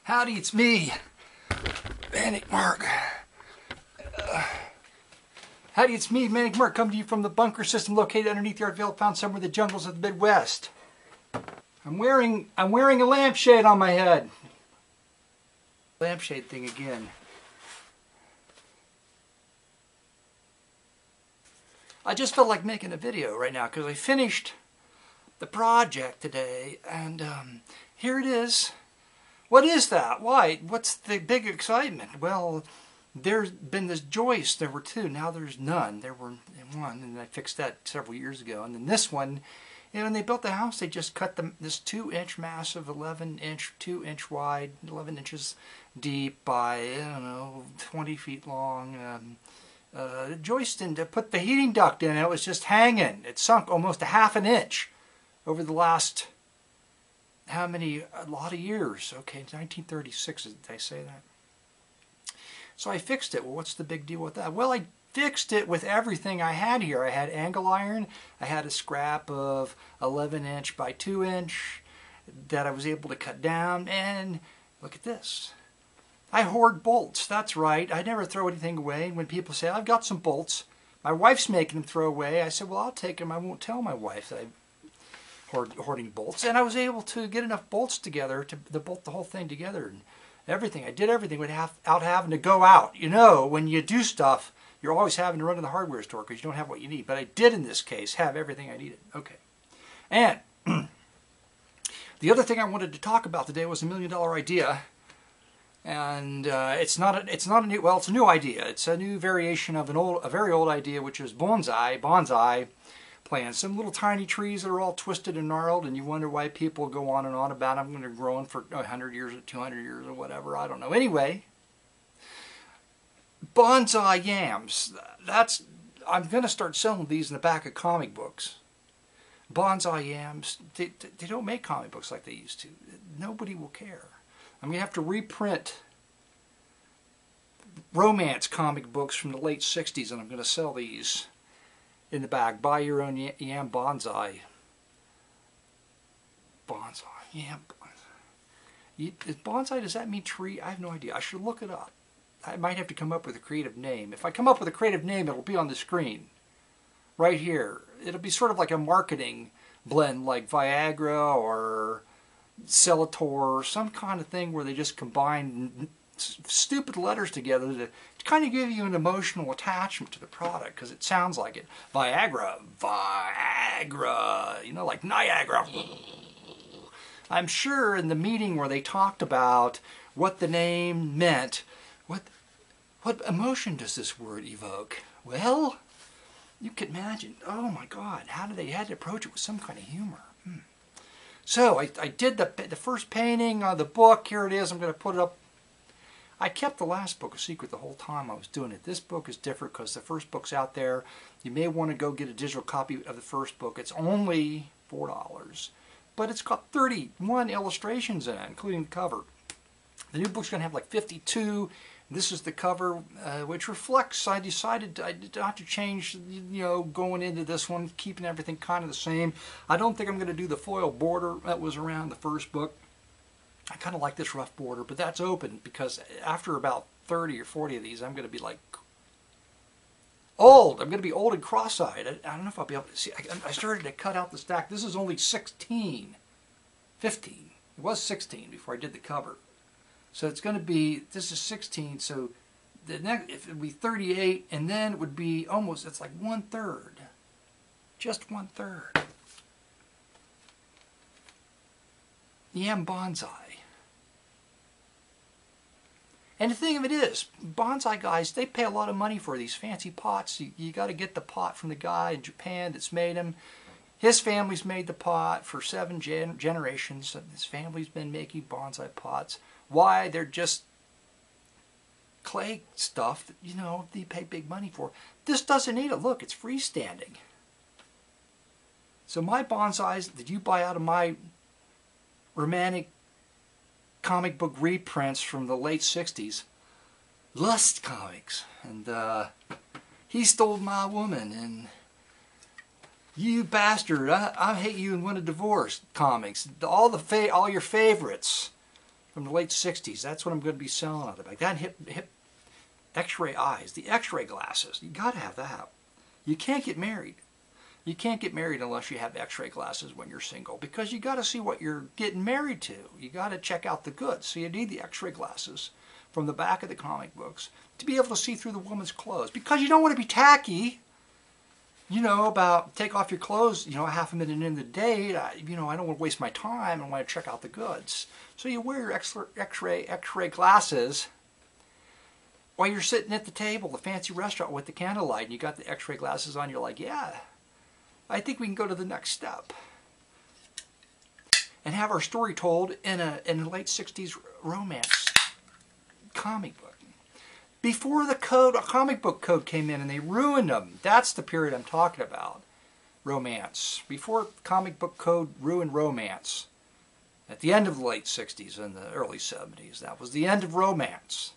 Howdy, it's me, Manic Mark. Howdy, it's me, Manic Mark, coming to you from the bunker system located underneath the Art Vale, found somewhere in the jungles of the Midwest. I'm wearing a lampshade on my head. Lampshade thing again. I just felt like making a video right now because I finished the project today, and here it is. What is that? Why? What's the big excitement? Well, there's been this joist. There were two. Now there's none. There were one, and I fixed that several years ago. And then this one, you know, when they built the house, they just cut this 2-inch massive, 11-inch, 2-inch wide, 11 inches deep by, I don't know, 20 feet long joist in to put the heating duct in. It was just hanging. It sunk almost a half an inch over the last, how many, a lot of years. Okay, 1936, did I say that? So I fixed it. Well, what's the big deal with that? Well, I fixed it with everything I had here. I had angle iron. I had a scrap of 11-inch by 2-inch that I was able to cut down. And look at this. I hoard bolts. That's right. I never throw anything away. When people say, I've got some bolts, my wife's making them throw away, I said, well, I'll take them. I won't tell my wife that I'm hoarding bolts. And I was able to get enough bolts together to bolt the whole thing together. And everything. I did everything without having to go out. You know, when you do stuff, you're always having to run to the hardware store because you don't have what you need. But I did, in this case, have everything I needed. Okay. And the other thing I wanted to talk about today was $1 million idea. And it's not a new, well, it's a new idea. It's a new variation of a very old idea, which is bonsai plants. Some little tiny trees that are all twisted and gnarled, and you wonder why people go on and on about them when they're growing for 100 years or 200 years or whatever. I don't know. Anyway, bonsai yams. I'm going to start selling these in the back of comic books. Bonsai yams. They don't make comic books like they used to. Nobody will care. I'm going to have to reprint romance comic books from the late 60s, and I'm going to sell these in the back. Buy your own yam bonsai. Bonsai. Yam bonsai. Is bonsai, does that mean tree? I have no idea. I should look it up. I might have to come up with a creative name. If I come up with a creative name, it'll be on the screen. Right here. It'll be sort of like a marketing blend, like Viagra or Celator, some kind of thing where they just combine stupid letters together to kind of give you an emotional attachment to the product, because it sounds like it. Viagra, you know, like Niagara. I'm sure in the meeting where they talked about what the name meant, what emotion does this word evoke? Well, you can imagine, oh my God, how did they had to approach it with some kind of humor? So I did the first painting of the book. Here it is. I'm going to put it up. I kept the last book a secret the whole time I was doing it. This book is different because the first book's out there. You may want to go get a digital copy of the first book. It's only $4, but it's got 31 illustrations in it, including the cover. The new book's going to have like 52. This is the cover, which reflects. I decided not to change, you know, going into this one, keeping everything kind of the same. I don't think I'm going to do the foil border that was around the first book. I kind of like this rough border, but that's open because after about 30 or 40 of these, I'm going to be like old. I'm going to be old and cross-eyed. I don't know if I'll be able to see. I started to cut out the stack. This is only 15. It was 16 before I did the cover. So it's going to be, this is 16, so the next, if it would be 38, and then it would be almost, it's like 1/3. Just 1/3. Yam bonsai. And the thing of it is, bonsai guys, they pay a lot of money for these fancy pots. You got to get the pot from the guy in Japan that's made them. His family's made the pot for 7 generations. His family's been making bonsai pots. Why? They're just clay stuff that, you know, they pay big money for. This doesn't need it. Look, it's freestanding. So my bonsais that you buy out of my romantic comic book reprints from the late 60s, Lust Comics, and He Stole My Woman, and You Bastard, I Hate You and Want a Divorce comics, all your favorites. from the late 60s. That's what I'm going to be selling on the back. That hip X-ray eyes, the X-ray glasses. You got to have that. You can't get married. You can't get married unless you have X-ray glasses when you're single, because you got to see what you're getting married to. You got to check out the goods. So you need the X-ray glasses from the back of the comic books to be able to see through the woman's clothes, because you don't want to be tacky. You know, about take off your clothes, you know, half a minute into the date. I don't want to waste my time. I want to check out the goods. So you wear your X-ray glasses while you're sitting at the table, the fancy restaurant with the candlelight, and you got the X-ray glasses on. You're like, yeah, I think we can go to the next step and have our story told in a late 60s romance comic book. Before the comic book code came in and they ruined them. That's the period I'm talking about. Romance. Before comic book code ruined romance. At the end of the late 60s and the early 70s. That was the end of romance.